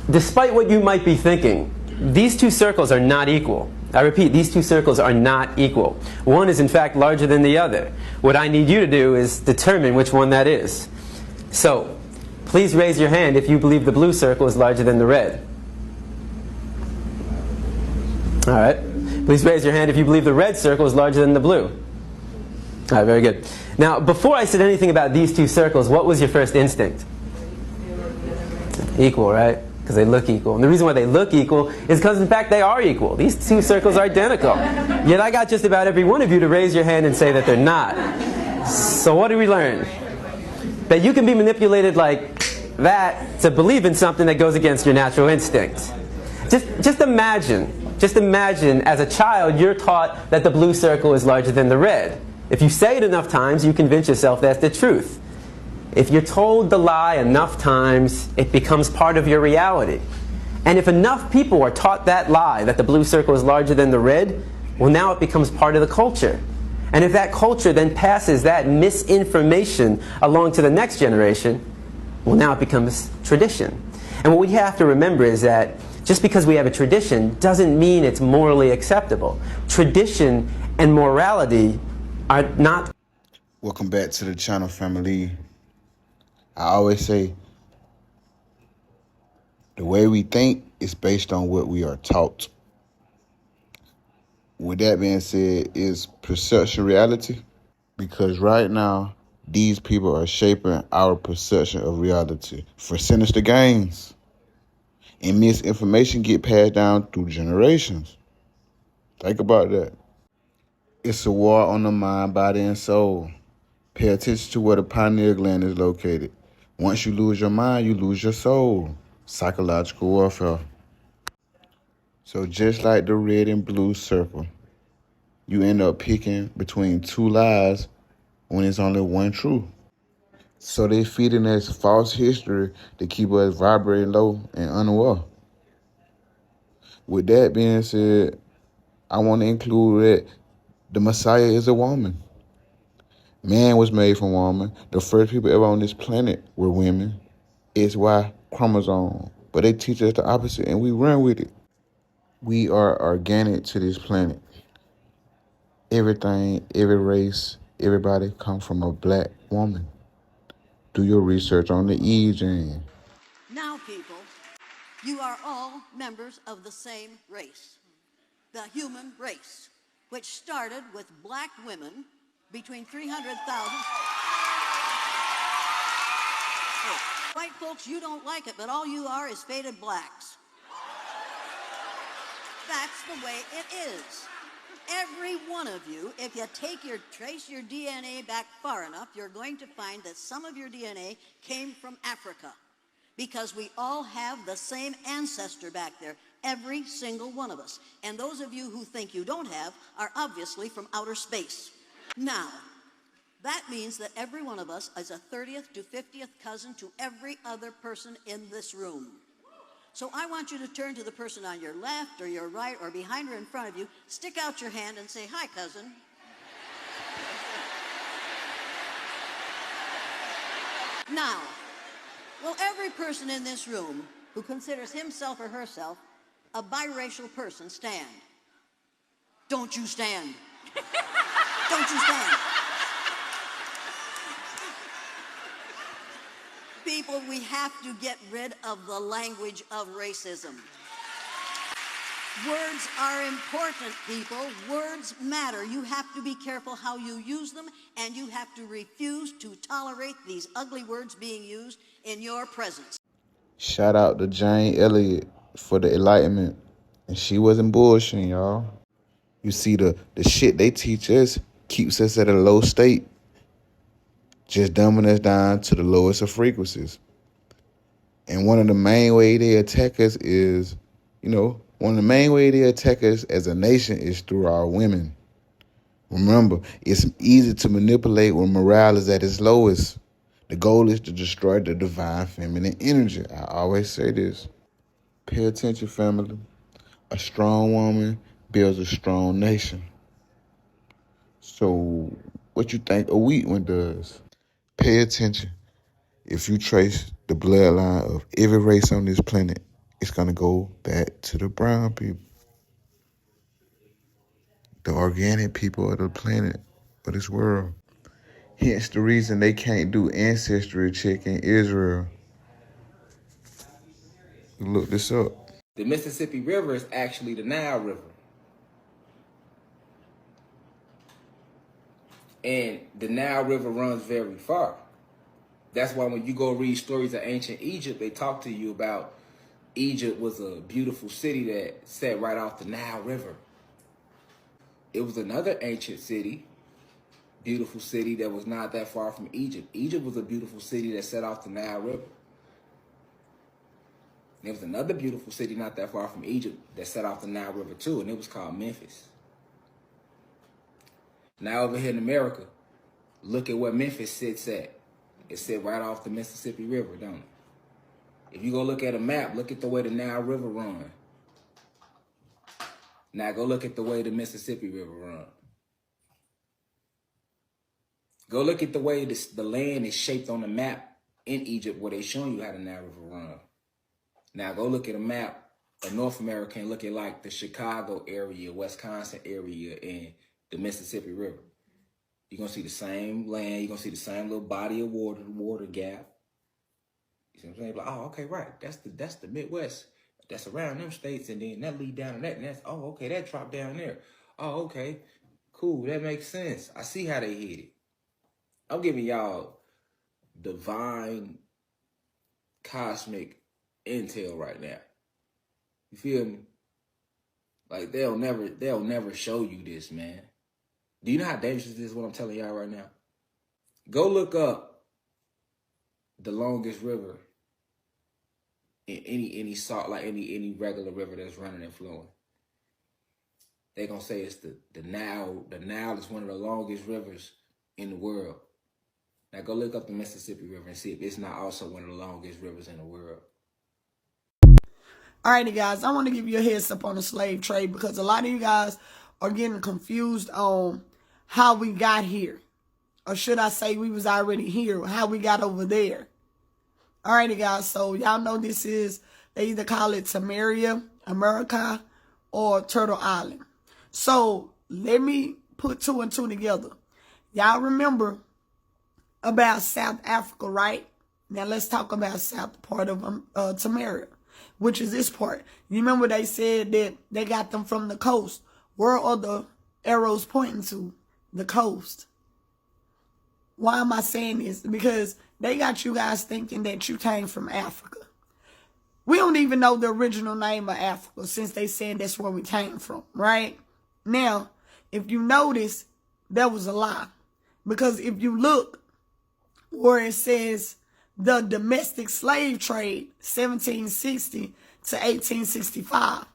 Despite what you might be thinking, these two circles are not equal. I repeat, these two circles are not equal. One is in fact larger than the other. What I need you to do is determine which one that is. So, please raise your hand if you believe the blue circle is larger than the red. Alright. Please raise your hand if you believe the red circle is larger than the blue. Alright, very good. Now, before I said anything about these two circles, what was your first instinct? Equal, right? Because they look equal. And the reason why they look equal is because, in fact, they are equal. These two circles are identical. Yet I got just about every one of you to raise your hand and say that they're not. So what did we learn? That you can be manipulated like that to believe in something that goes against your natural instinct. Just imagine as a child you're taught that the blue circle is larger than the red. If you say it enough times, you convince yourself that's the truth. If you're told the lie enough times, it becomes part of your reality. And if enough people are taught that lie, that the blue circle is larger than the red, well, now it becomes part of the culture. And if that culture then passes that misinformation along to the next generation, well, now it becomes tradition. And what we have to remember is that just because we have a tradition doesn't mean it's morally acceptable. Tradition and morality are not... Welcome back to the channel, family. I always say, the way we think is based on what we are taught. With that being said, is perception reality? Because right now, these people are shaping our perception of reality for sinister gains. And misinformation get passed down through generations. Think about that. It's a war on the mind, body, and soul. Pay attention to where the pineal gland is located. Once you lose your mind, you lose your soul. Psychological warfare. So just like the red and blue circle, you end up picking between two lies when it's only one truth. So they feeding us false history to keep us vibrating low and unaware. With that being said, I want to include that the Messiah is a woman. Man was made from woman. The first people ever on this planet were women. It's Y chromosome. But they teach us the opposite and we run with it. We are organic to this planet. Everything, every race, everybody come from a black woman. Do your research on the E gene. Now, people, you are all members of the same race, the human race, which started with black women between 300,000. White folks, you don't like it, but all you are is faded blacks. That's the way it is. Every one of you, if you trace your DNA back far enough, you're going to find that some of your DNA came from Africa, because we all have the same ancestor back there, every single one of us. And those of you who think you don't have are obviously from outer space. Now, that means that every one of us is a 30th to 50th cousin to every other person in this room. So I want you to turn to the person on your left or your right or behind or in front of you, stick out your hand and say, "Hi, cousin." Now, will every person in this room who considers himself or herself a biracial person stand? Don't you stand. Don't you stand. People, we have to get rid of the language of racism. Words are important, people. Words matter. You have to be careful how you use them, and you have to refuse to tolerate these ugly words being used in your presence. Shout out to Jane Elliott for the enlightenment. And she wasn't bullshitting, y'all. You see, the shit they teach us keeps us at a low state, just dumbing us down to the lowest of frequencies. And one of the main ways they attack us is, one of the main ways they attack us as a nation is through our women. Remember, it's easy to manipulate when morale is at its lowest. The goal is to destroy the divine feminine energy. I always say this. Pay attention, family. A strong woman builds a strong nation. So what you think a weak one does? Pay attention. If you trace the bloodline of every race on this planet, It's going to go back to the brown people, the organic people of the planet, of this world. Hence the reason they can't do ancestry check in Israel. Look this up. The Mississippi River is actually the Nile River. And the Nile River runs very far. That's why when you go read stories of ancient Egypt, they talk to you about Egypt was a beautiful city that sat right off the Nile River. It was another ancient city, beautiful city that was not that far from Egypt. Egypt was a beautiful city that sat off the Nile River. There was another beautiful city not that far from Egypt that sat off the Nile River too, and it was called Memphis. Now over here in America, look at where Memphis sits at. It sits right off the Mississippi River, don't it? If you go look at a map, look at the way the Nile River runs. Now go look at the way the Mississippi River runs. Go look at the way the land is shaped on the map in Egypt where they're showing you how the Nile River runs. Now go look at a map of North America and look at like the Chicago area, Wisconsin area, and the Mississippi River. You're going to see the same land. You're going to see the same little body of water gap. You see what I'm saying? Like, oh, okay, right. That's the Midwest. That's around them states, and then that lead down to that, and that's, oh, okay, that drop down there. Oh, okay, cool, that makes sense. I see how they hit it. I'm giving y'all divine, cosmic intel right now. You feel me? Like they'll never show you this, man. Do you know how dangerous this is, what I'm telling y'all right now? Go look up the longest river in any salt, like any regular river that's running and flowing. They're gonna say it's the Nile. The Nile is one of the longest rivers in the world. Now go look up the Mississippi River and see if it's not also one of the longest rivers in the world. Alrighty, guys, I want to give you a heads up on the slave trade because a lot of you guys are getting confused on how we got here. Or should I say we was already here, how we got over there. Alrighty, guys, so y'all know this is, they either call it Samaria, America, or Turtle Island. So let me put two and two together. Y'all remember about South Africa, right? Now let's talk about south part of Samaria, which is this part. You remember they said that they got them from the coast. Where are the arrows pointing to? The coast. Why am I saying this? Because they got you guys thinking that you came from Africa. We don't even know the original name of Africa since they said that's where we came from, right? Now, if you notice, that was a lie. Because if you look where it says the domestic slave trade, 1760 to 1865,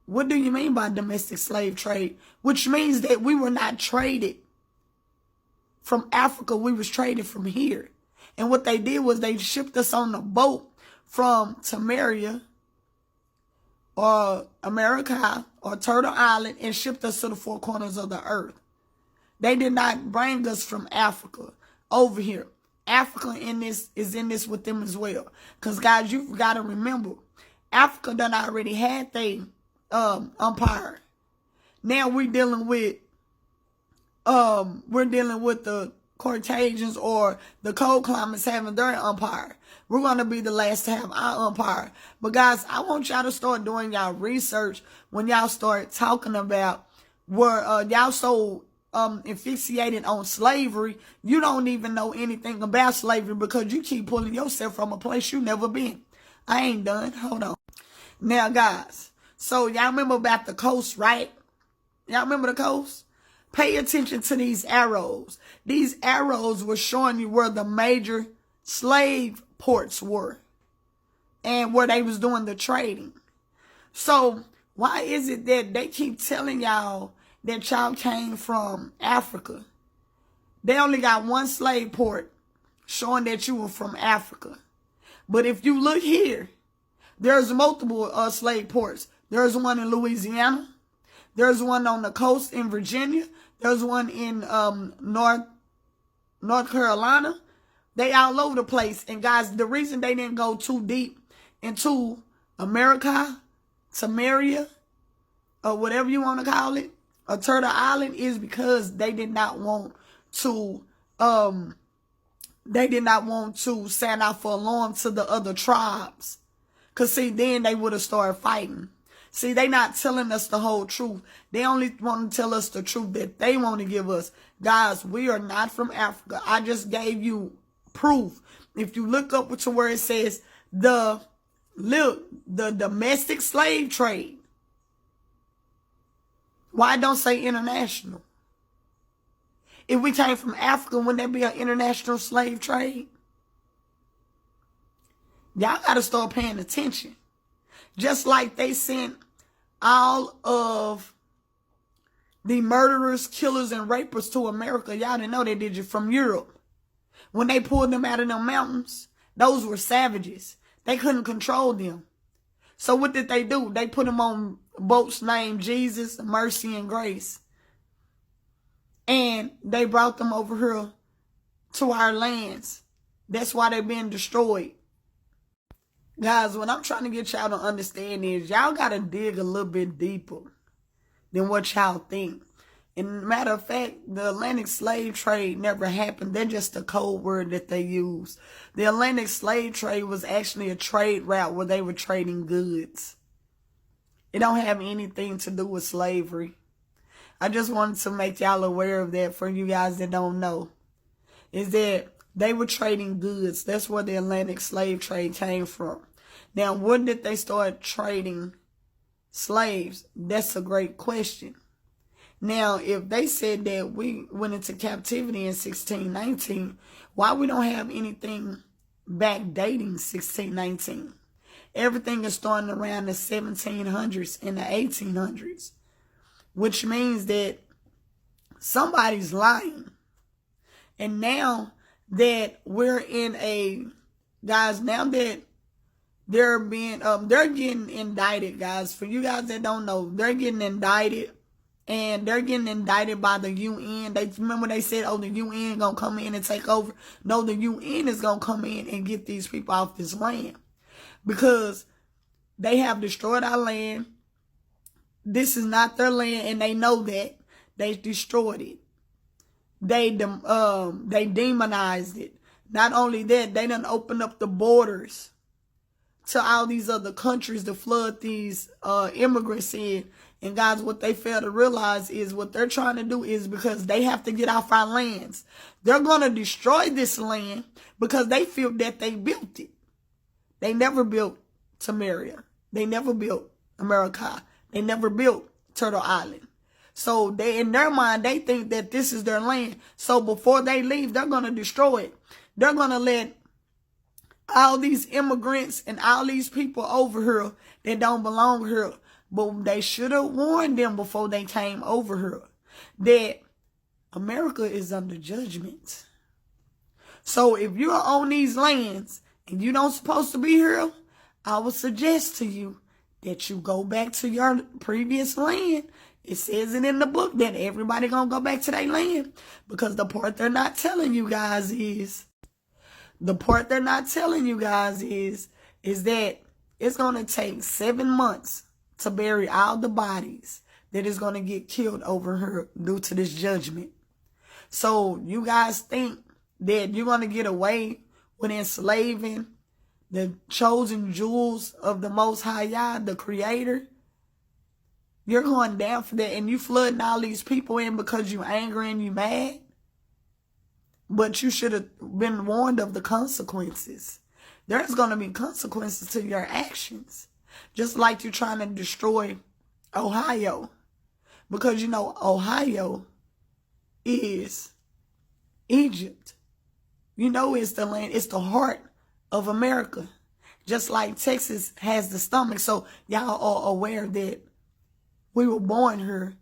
what do you mean by domestic slave trade? Which means that we were not traded from Africa. We was traded from here. And what they did was they shipped us on a boat from Samaria or America or Turtle Island and shipped us to the four corners of the earth. They did not bring us from Africa over here. Africa is in this with them as well. Because guys, you've got to remember, Africa done already had their empire. Now we're dealing with the Caucasians or the cold climates having their empire. We're going to be the last to have our empire. But guys, I want y'all to start doing y'all research when y'all start talking about where y'all so asphyxiated on slavery. You don't even know anything about slavery because you keep pulling yourself from a place you never been. I ain't done. Hold on. Now, guys, so y'all remember about the coast, right? Y'all remember the coast? Pay attention to these arrows. These arrows were showing you where the major slave ports were and where they was doing the trading. So why is it that they keep telling y'all that y'all came from Africa? They only got one slave port showing that you were from Africa. But if you look here, there's multiple slave ports. There's one in Louisiana. There's one on the coast in Virginia. There's one in North Carolina. They all over the place. And guys, the reason they didn't go too deep into America, Samaria, or whatever you want to call it, or Turtle Island, is because they did not want to sound out for alarm to the other tribes. Because, see, then they would have started fighting. See, they not telling us the whole truth. They only want to tell us the truth that they want to give us. Guys, we are not from Africa. I just gave you proof. If you look up to where it says the domestic slave trade, why don't say international? If we came from Africa, wouldn't there be an international slave trade? Y'all got to start paying attention. Just like they sent all of the murderers, killers, and rapers to America. Y'all didn't know they did it from Europe. When they pulled them out of them mountains, those were savages. They couldn't control them. So what did they do? They put them on boats named Jesus, Mercy, and Grace. And they brought them over here to our lands. That's why they're being destroyed. Guys, what I'm trying to get y'all to understand is y'all got to dig a little bit deeper than what y'all think. And matter of fact, the Atlantic slave trade never happened. They're just a code word that they use. The Atlantic slave trade was actually a trade route where they were trading goods. It don't have anything to do with slavery. I just wanted to make y'all aware of that for you guys that don't know. Is that they were trading goods. That's where the Atlantic slave trade came from. Now, when did they start trading slaves? That's a great question. Now, if they said that we went into captivity in 1619, why we don't have anything backdating 1619? Everything is starting around the 1700s and the 1800s, which means that somebody's lying. And now that we're in a, guys, now that they're getting indicted, guys. For you guys that don't know, they're getting indicted. And they're getting indicted by the UN. Remember they said, oh, the UN gonna come in and take over. No, the UN is gonna come in and get these people off this land. Because they have destroyed our land. This is not their land, and they know that. They destroyed it. They demonized it. Not only that, they done opened up the borders to all these other countries to flood these immigrants in. And guys, what they fail to realize is what they're trying to do is because they have to get off our lands. They're going to destroy this land because they feel that they built it. They never built Samaria. They never built America. They never built Turtle Island. So they, in their mind, they think that this is their land. So before they leave, they're going to destroy it. They're going to let all these immigrants and all these people over here that don't belong here. But they should have warned them before they came over here that America is under judgment. So if you're on these lands and you don't supposed to be here, I would suggest to you that you go back to your previous land. It says it in the book that everybody gonna go back to their land. Because the part they're not telling you guys is, is that it's gonna take 7 months to bury all the bodies that is going to get killed over here due to this judgment. So you guys think that you're going to get away with enslaving the chosen jewels of the Most High Yah, the Creator? You're going down for that, and you flooding all these people in because you angry and you mad? But you should have been warned of the consequences. There's going to be consequences to your actions. Just like you're trying to destroy Ohio. Because, you know, Ohio is Egypt. You know, it's the land, it's the heart of America. Just like Texas has the stomach. So y'all are aware that we were born here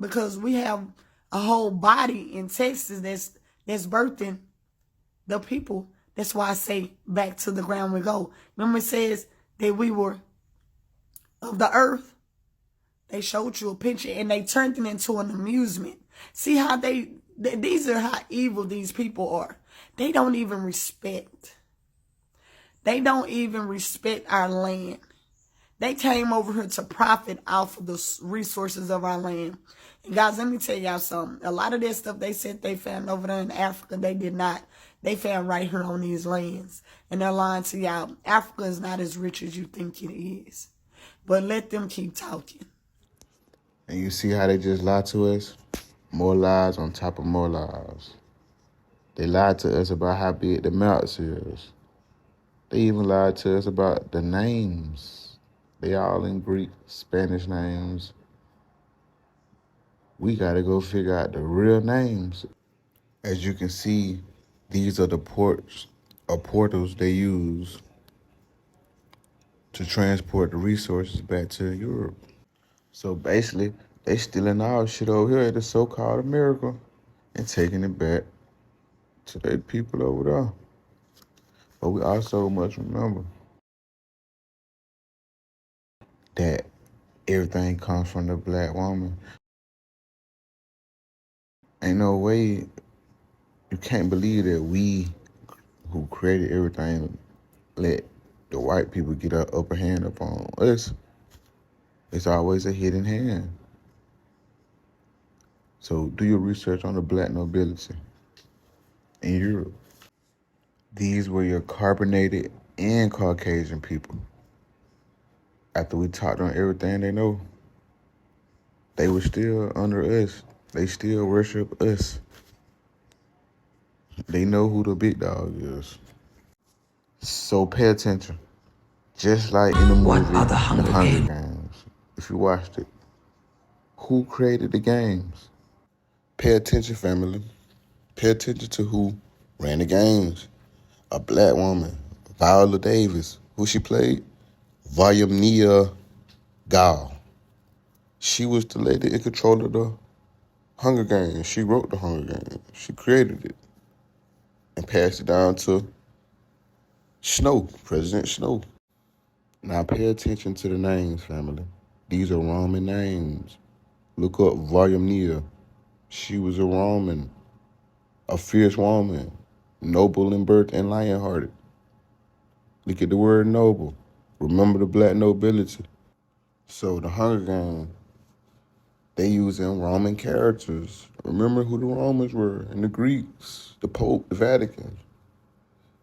because we have a whole body in Texas that's birthing the people. That's why I say back to the ground we go. Remember it says that we were of the earth. They showed you a picture and they turned it into an amusement. See how these are how evil these people are. They don't even respect. They don't even respect our land. They came over here to profit off of the resources of our land. And guys, let me tell y'all something. A lot of that stuff they said they found over there in Africa, they did not. They found right here on these lands. And they're lying to y'all. Africa is not as rich as you think it is. But let them keep talking. And you see how they just lied to us? More lies on top of more lies. They lied to us about how big the mountains is. They even lied to us about the names. They all in Greek, Spanish names. We gotta go figure out the real names. As you can see, these are the ports or portals they use to transport the resources back to Europe. So basically, they stealing our shit over here at the so-called America and taking it back to their people over there. But we also must remember that everything comes from the black woman. Ain't no way, you can't believe that we who created everything let the white people get an upper hand upon us. It's always a hidden hand. So do your research on the black nobility in Europe. These were your carbonated and Caucasian people. After we taught them everything they know, they were still under us. They still worship us. They know who the big dog is. So pay attention. Just like in the movie, The Hunger Games. If you watched it, who created the games? Pay attention, family. Pay attention to who ran the games. A black woman, Viola Davis. Who she played? Vayamnia Gal. She was the lady in control of the Hunger Games. She wrote the Hunger Games. She created it and passed it down to Snow, President Snow. Now pay attention to the names, family. These are Roman names. Look up Vayamnia. She was a Roman, a fierce woman, noble in birth and lion-hearted. Look at the word noble. Remember the black nobility. So the Hunger Games, they using Roman characters. Remember who the Romans were and the Greeks, the Pope, the Vatican,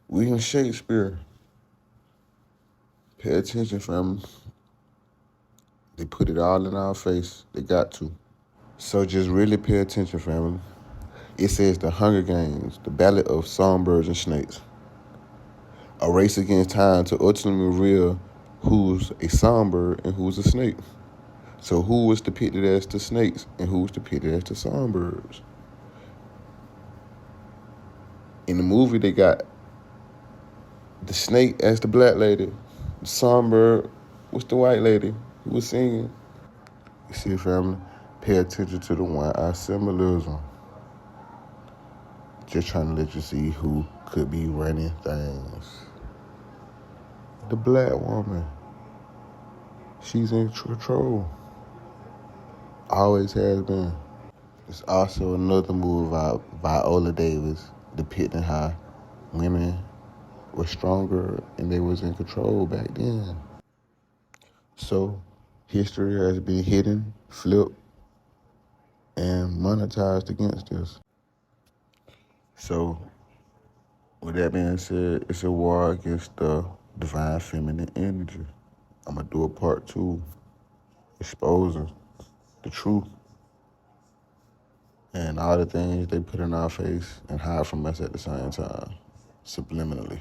William Shakespeare. Pay attention, family. They put it all in our face. They got to. So just really pay attention, family. It says the Hunger Games, the Ballad of Songbirds and Snakes. A race against time to ultimately reveal who's a songbird and who's a snake. So who was depicted as the snakes and who was depicted as the songbirds? In the movie, they got the snake as the black lady. The songbird was the white lady who was singing. You see, family, pay attention to the one-eye symbolism. Just trying to let you see who could be running things. The black woman. She's in control. Always has been. There's also another movie about Viola Davis depicting how women were stronger and they was in control back then. So history has been hidden, flipped, and monetized against us. So with that being said, it's a war against the divine feminine energy. I'm going to do a part 2, exposing the truth and all the things they put in our face and hide from us at the same time, subliminally.